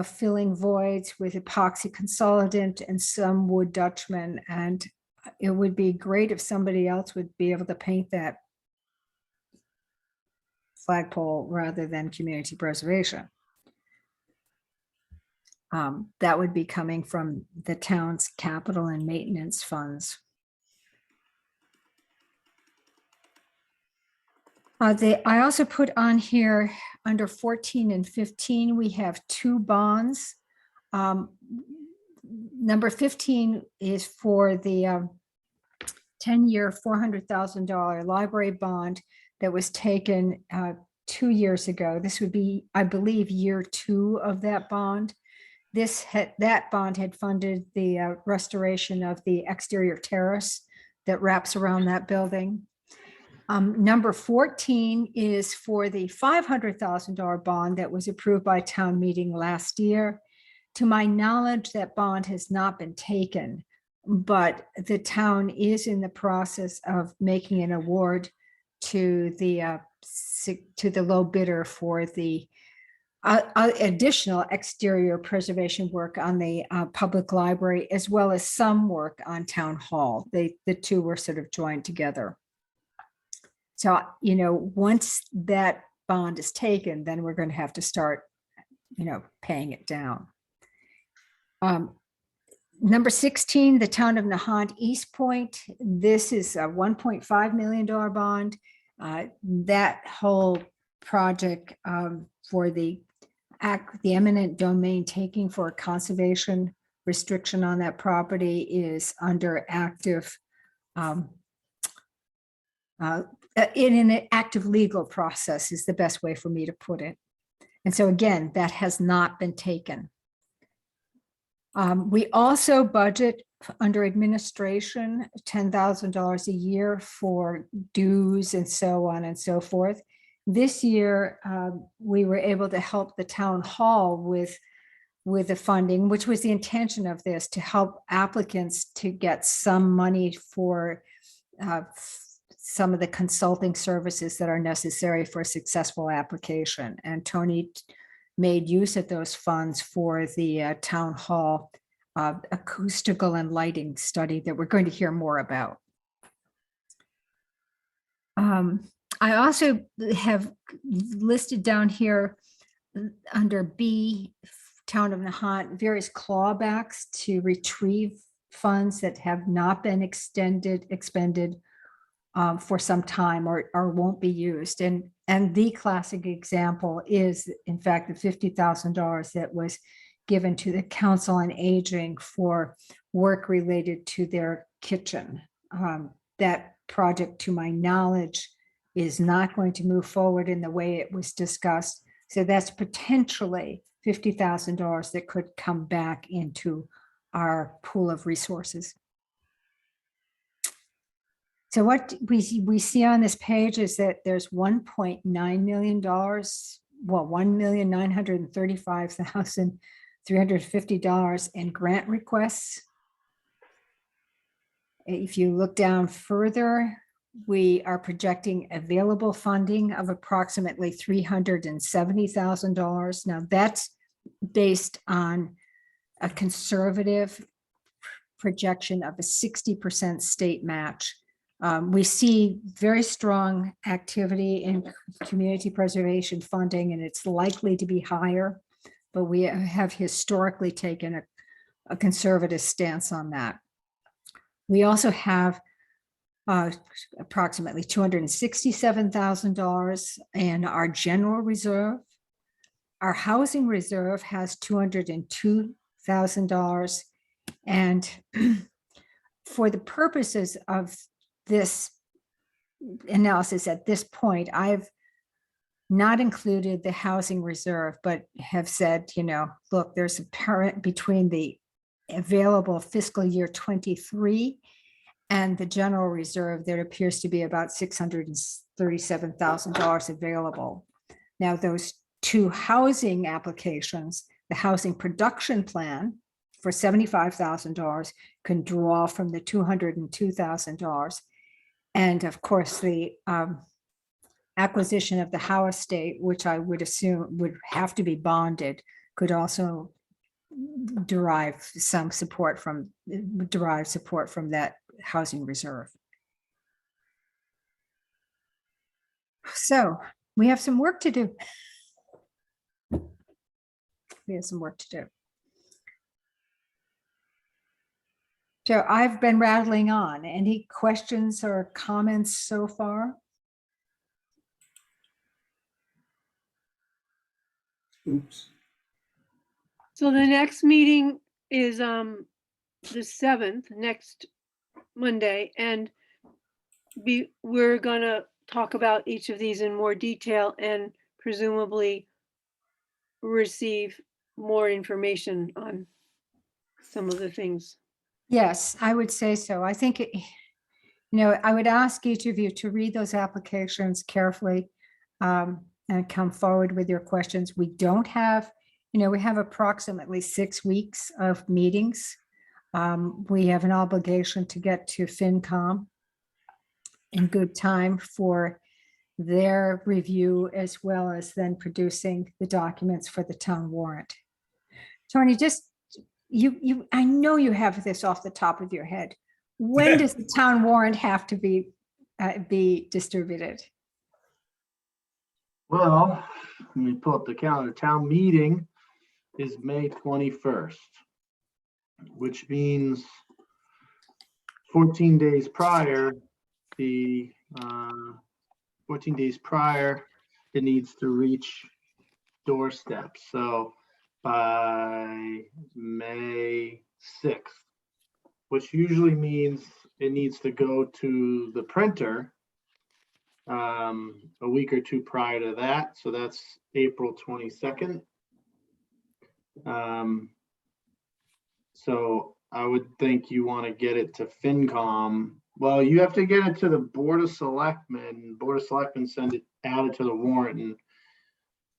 filling voids with epoxy consolidant and some wood Dutchman. And it would be great if somebody else would be able to paint that flagpole rather than community preservation. That would be coming from the town's capital and maintenance funds. I also put on here under 14 and 15, we have two bonds. Number 15 is for the 10-year, $400,000 library bond that was taken 2 years ago. This would be, I believe, year 2 of that bond. That bond had funded the restoration of the exterior terrace that wraps around that building. Number 14 is for the $500,000 bond that was approved by town meeting last year. To my knowledge, that bond has not been taken, but the town is in the process of making an award to the low bidder for the additional exterior preservation work on the public library, as well as some work on town hall. The two were sort of joined together. So, once that bond is taken, then we're going to have to start, paying it down. Number 16, the town of Nahant, Eastpoint. This is a $1.5 million bond. That whole project for the eminent domain taking for a conservation restriction on that property is under active, in an active legal process is the best way for me to put it. And so again, that has not been taken. We also budget under administration $10,000 a year for dues and so on and so forth. This year, we were able to help the town hall with the funding, which was the intention of this, to help applicants to get some money for some of the consulting services that are necessary for a successful application. And Tony made use of those funds for the town hall acoustical and lighting study that we're going to hear more about. I also have listed down here under B, Town of Nahant, various clawbacks to retrieve funds that have not been expended for some time or won't be used. And the classic example is, in fact, the $50,000 that was given to the Council on Aging for work related to their kitchen. That project, to my knowledge, is not going to move forward in the way it was discussed. So that's potentially $50,000 that could come back into our pool of resources. So what we see on this page is that there's $1.9 million, well, $1,935,350 in grant requests. If you look down further, we are projecting available funding of approximately $370,000. Now that's based on a conservative projection of a 60% state match. We see very strong activity in community preservation funding, and it's likely to be higher, but we have historically taken a conservative stance on that. We also have approximately $267,000 in our general reserve. Our housing reserve has $202,000. And for the purposes of this analysis at this point, I've not included the housing reserve, but have said, look, there's a parent between the available fiscal year 23 and the general reserve. There appears to be about $637,000 available. Now, those two housing applications, the housing production plan for $75,000 can draw from the $202,000. And of course, the acquisition of the Howe estate, which I would assume would have to be bonded, could also derive support from that housing reserve. So we have some work to do. So I've been rattling on. Any questions or comments so far? Oops. So the next meeting is the 7th, next Monday, and we're gonna talk about each of these in more detail and presumably receive more information on some of the things. Yes, I would say so. I think, I would ask each of you to read those applications carefully and come forward with your questions. We don't have, we have approximately 6 weeks of meetings. We have an obligation to get to FinCom in good time for their review, as well as then producing the documents for the town warrant. Tony, just, I know you have this off the top of your head. When does the town warrant have to be distributed? Well, let me pull up the calendar. Town meeting is May 21st, which means 14 days prior, the 14 days prior, it needs to reach doorstep. So by May 6th, which usually means it needs to go to the printer a week or two prior to that. So that's April 22nd. So I would think you want to get it to FinCom. Well, you have to get it to the Board of Selectmen. Board of Selectmen send it, add it to the warrant and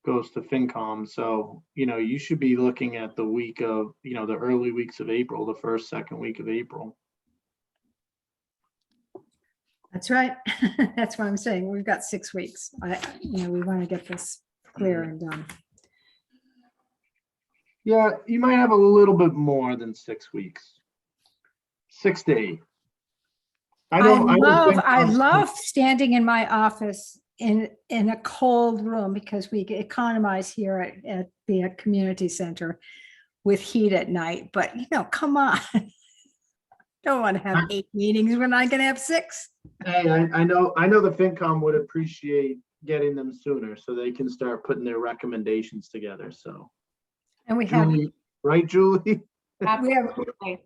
goes to FinCom. So, you should be looking at the week of, the early weeks of April, the first, second week of April. That's right. That's what I'm saying. We've got 6 weeks. We want to get this clear and done. Yeah, you might have a little bit more than 6 weeks. 6 to 8. I love standing in my office in a cold room, because we economize here at the community center with heat at night. But come on. Don't want to have 8 meetings when I can have 6. Hey, I know the FinCom would appreciate getting them sooner so they can start putting their recommendations together. So, And we have Julie, right, Julie? Absolutely.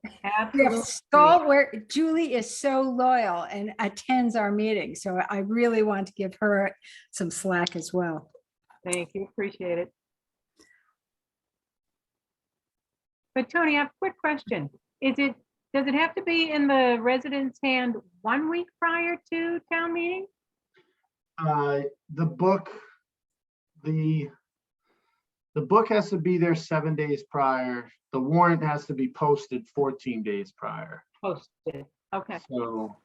We have stalwart. Julie is so loyal and attends our meetings, so I really want to give her some slack as well. Thank you, appreciate it. But Tony, I have a quick question. Does it have to be in the resident's hand 1 week prior to town meeting? The book has to be there 7 days prior. The warrant has to be posted 14 days prior. Posted, okay. So,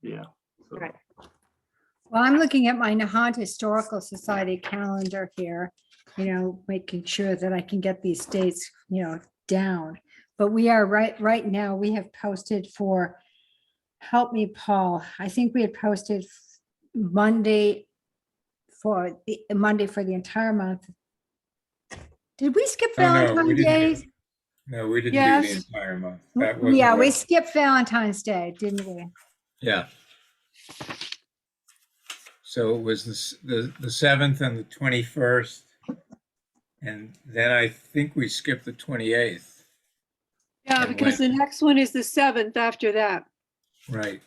yeah. So, Right. Well, I'm looking at my Nahant Historical Society calendar here, making sure that I can get these dates, down. But we are right now, we have posted for, help me, Paul, I think we had posted Monday for the entire month. Did we skip Oh, no, we Valentine's didn't Day? do- No, we didn't do Yes. the entire month. That wasn't Yeah, we right. skipped Valentine's Day, didn't we? Yeah. So it was the 7th and the 21st. And then I think we skipped the 28th. Yeah, And because the went- next one is the 7th after that. Right.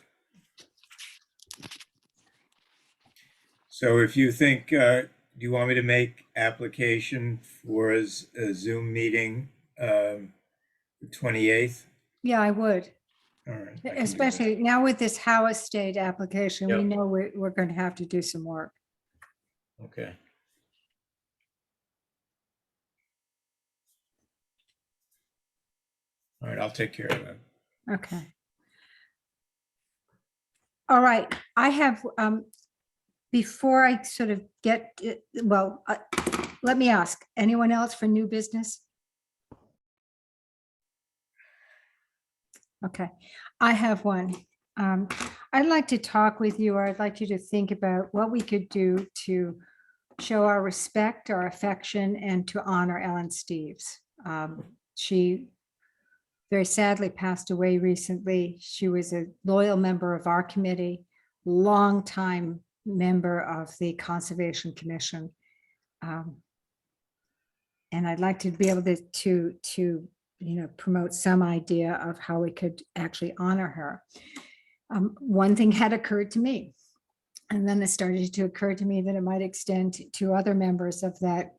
So if you think, do you want me to make application for a Zoom meeting, the 28th? Yeah, I would. All right. I can do that. Especially now with this Howe Estate application, we Yep. know we're going to have to do some work. Okay. All right, I'll take care of that. Okay. All right, I have, before I sort of get, let me ask, anyone else for new business? Okay, I have one. I'd like to talk with you, or I'd like you to think about what we could do to show our respect, our affection, and to honor Ellen Steves. She very sadly passed away recently. She was a loyal member of our committee, longtime member of the Conservation Commission. And I'd like to be able to promote some idea of how we could actually honor her. One thing had occurred to me, and then it started to occur to me that it might extend to other members of that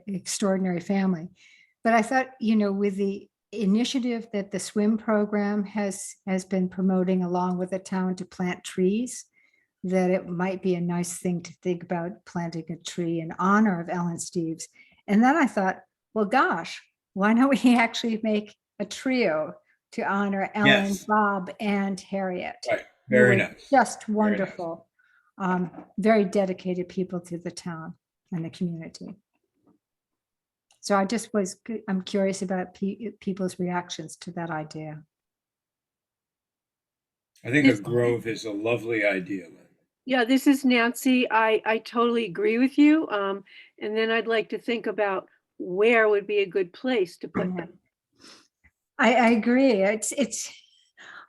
extraordinary family. But I thought, with the initiative that the swim program has been promoting along with the town to plant trees, that it might be a nice thing to think about planting a tree in honor of Ellen Steves. And then I thought, well, gosh, why don't we actually make a trio to honor Ellen, Yes. Bob, and Harriet? Right. who Very were nice. Just Very nice. wonderful. Very dedicated people to the town and the community. So I'm curious about people's reactions to that idea. I think a This- grove is a lovely idea, Lynn. Yeah, this is Nancy. I totally agree with you. And then I'd like to think about where would be a good place to put them. I agree. I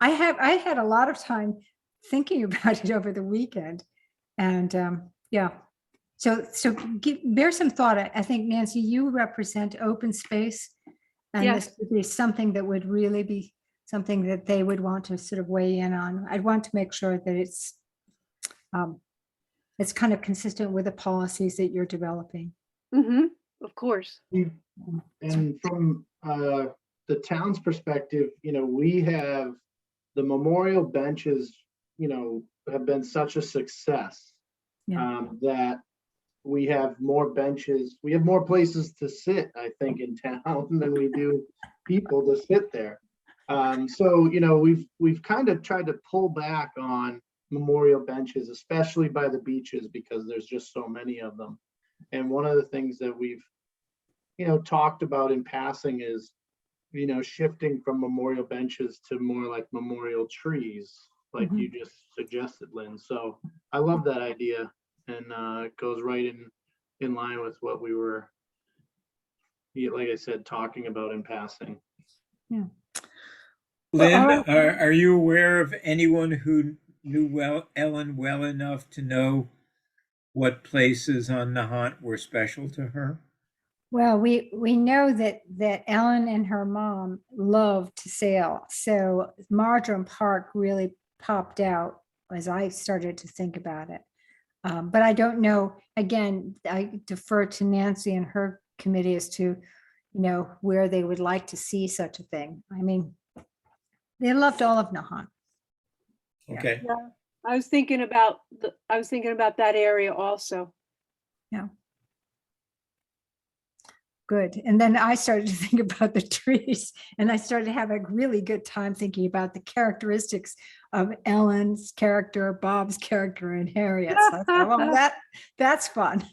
had a lot of time thinking about it over the weekend, and yeah. So bear some thought. I think, Nancy, you represent open space, and Yes. this would be something that would really be something that they would want to sort of weigh in on. I'd want to make sure that it's kind of consistent with the policies that you're developing. Of course. And from the town's perspective, we have the memorial benches, have been such a success that we have more benches, we have more places to sit, I think, in town than we do people to sit there. So, we've kind of tried to pull back on memorial benches, especially by the beaches, because there's just so many of them. And one of the things that we've, talked about in passing is, shifting from memorial benches to more like memorial trees, like you just suggested, Lynn. So I love that idea, and it goes right in line with what we were, like I said, talking about in passing. Yeah. Lynn, are you aware of anyone who knew Ellen well enough to know what places on Nahant were special to her? Well, we know that Ellen and her mom loved to sail. So Marjoram Park really popped out as I started to think about it. But I don't know, again, I defer to Nancy and her committee as to, where they would like to see such a thing. I mean, they loved all of Nahant. Okay. Yeah. I was thinking about that area also. Good. And then I started to think about the trees, and I started to have a really good time thinking about the characteristics of Ellen's character, Bob's character, and Harriet's. I thought, well, that's fun.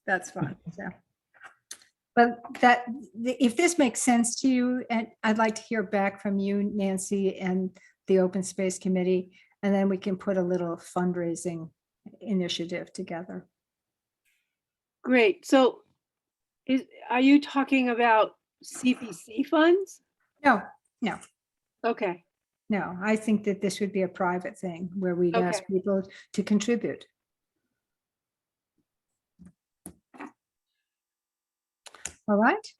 That's fun. So, but if this makes sense to you, and I'd like to hear back from you, Nancy, and the Open Space Committee, and then we can put a little fundraising initiative together. Great. So are you talking about CPC funds? No, Okay. no, I think that this would be a private thing where we'd ask Okay. people to contribute. All right.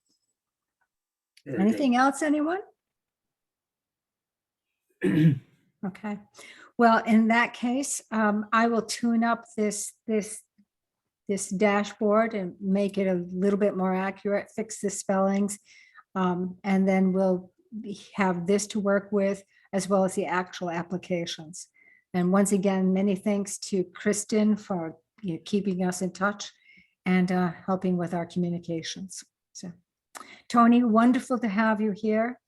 Very good. Anything else, anyone? Okay. Well, in that case, I will tune up this dashboard and make it a little bit more accurate, fix the spellings. And then we'll have this to work with, as well as the actual applications. And once again, many thanks to Kristen for keeping us in touch and helping with our communications. So, Tony, wonderful to have you here.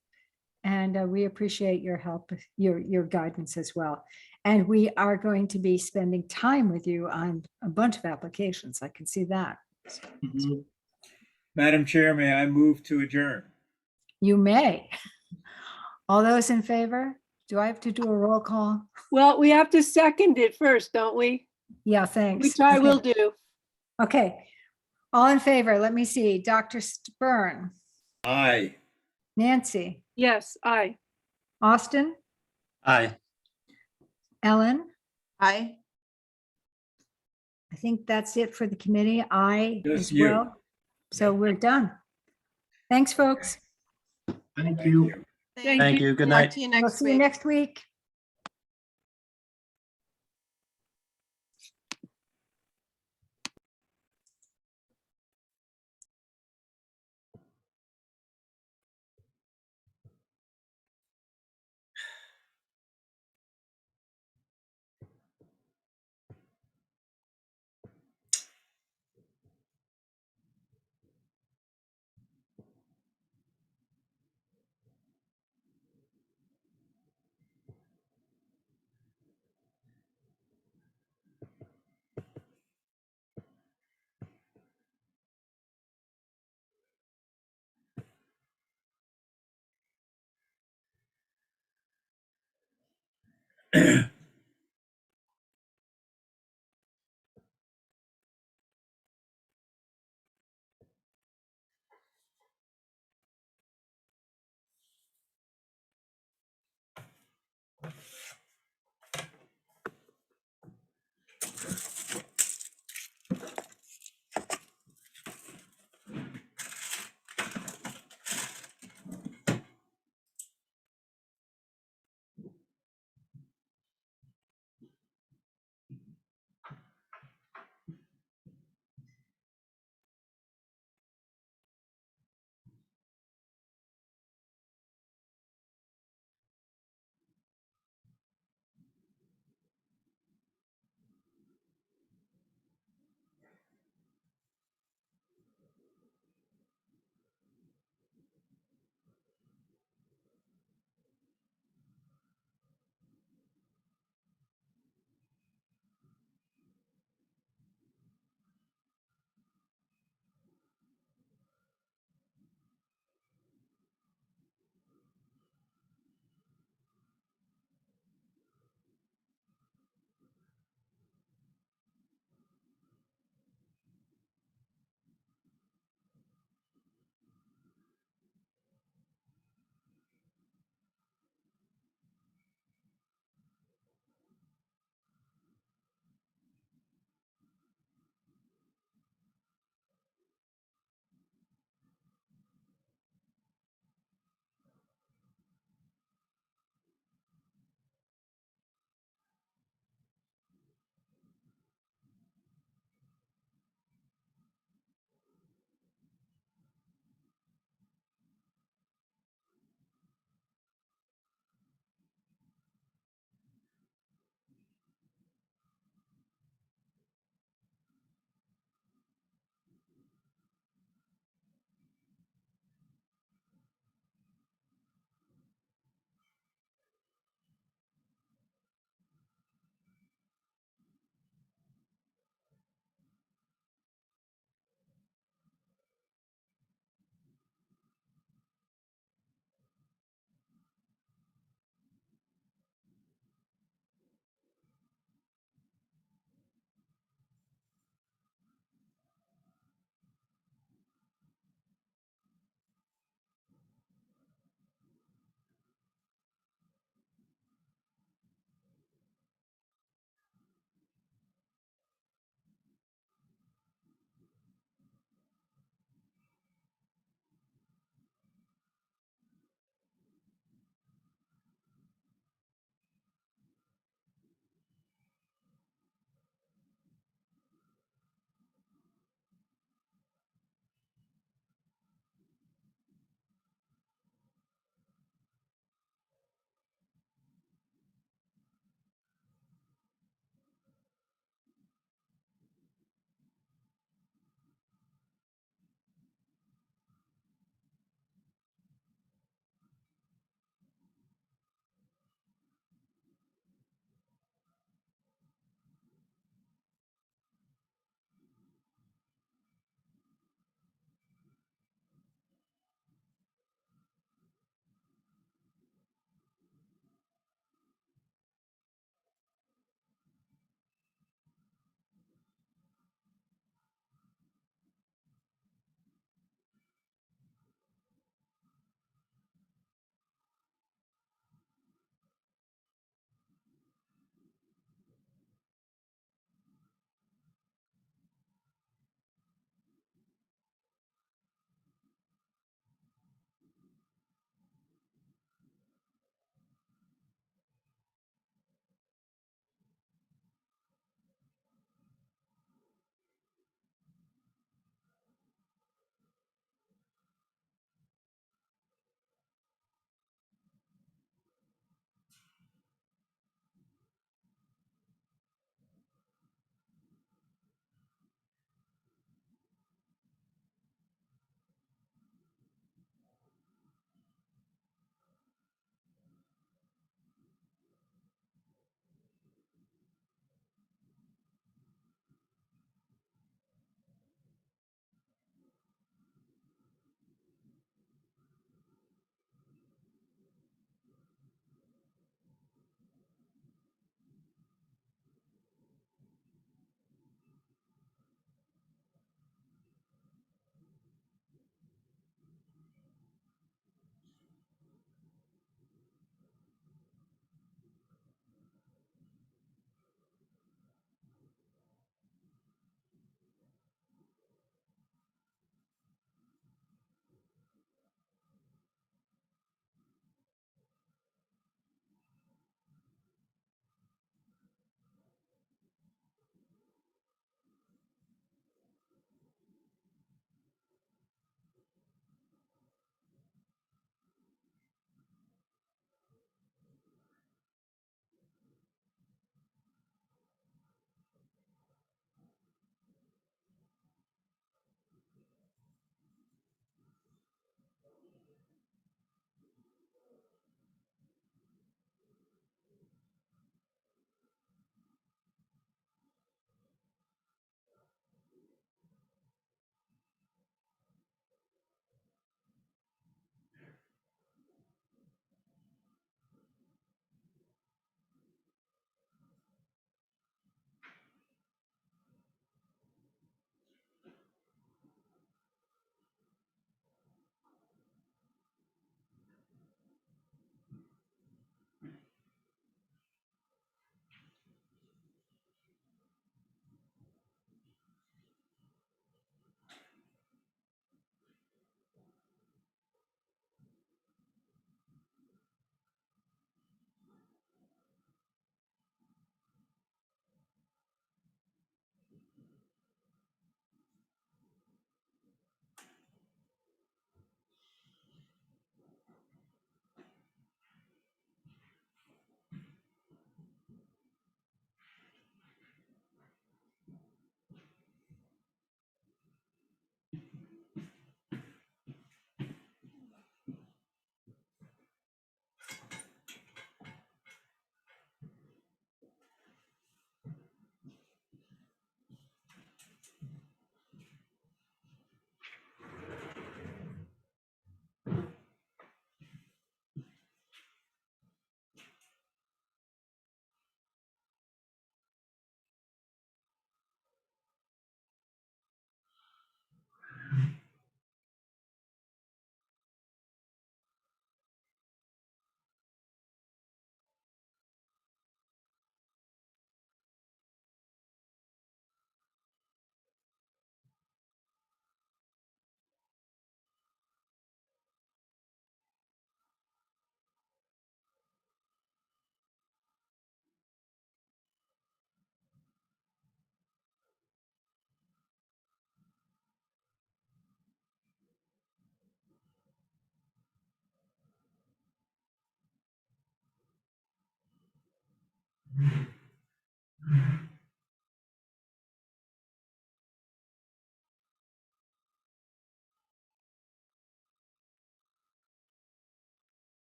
And we appreciate your help, your guidance as well. And we are going to be spending time with you on a bunch of applications. I can see that. Madam Chair, may I move to adjourn? You may. All those in favor? Do I have to do a roll call? Well, we have to second it first, don't we? Yeah, thanks. Which I Okay. will do. Okay. All in favor? Let me see. Dr. Byrne, Aye. Nancy, Yes, aye. Austin, Aye. Ellen, Aye. I think that's it for the committee. I Just as you. well. So we're done. Thanks, folks. Thank Thank you. you. Thank you. Good Talk night. to you We'll next see you week. next week.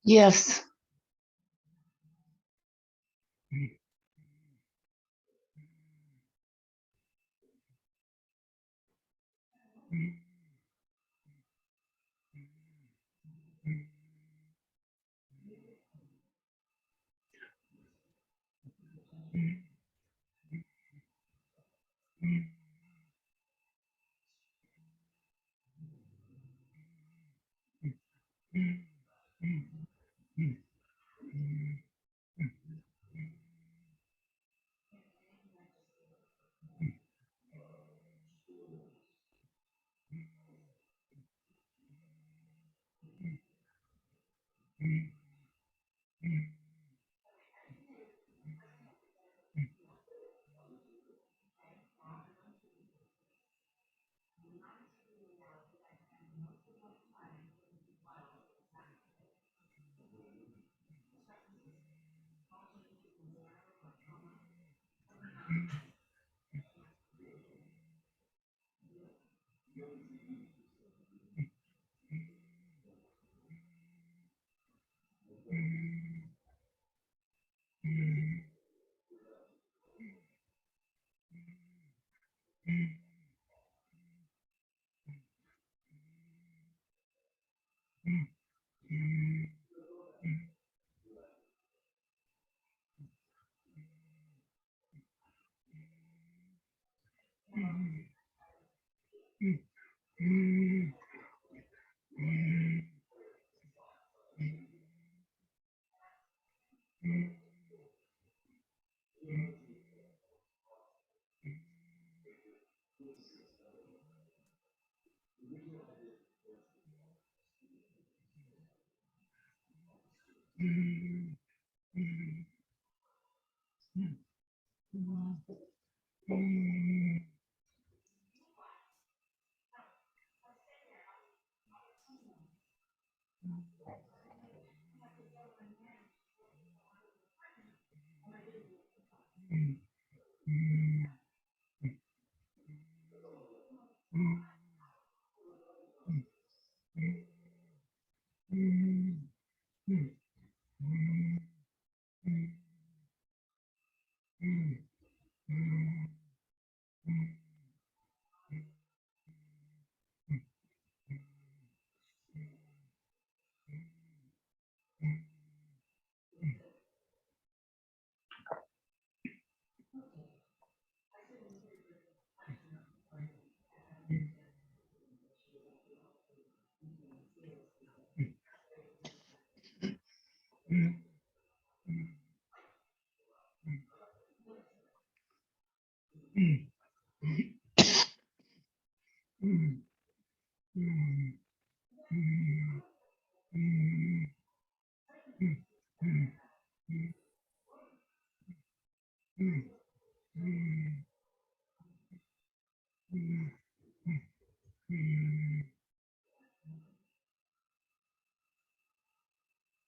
Yes.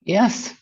Yes.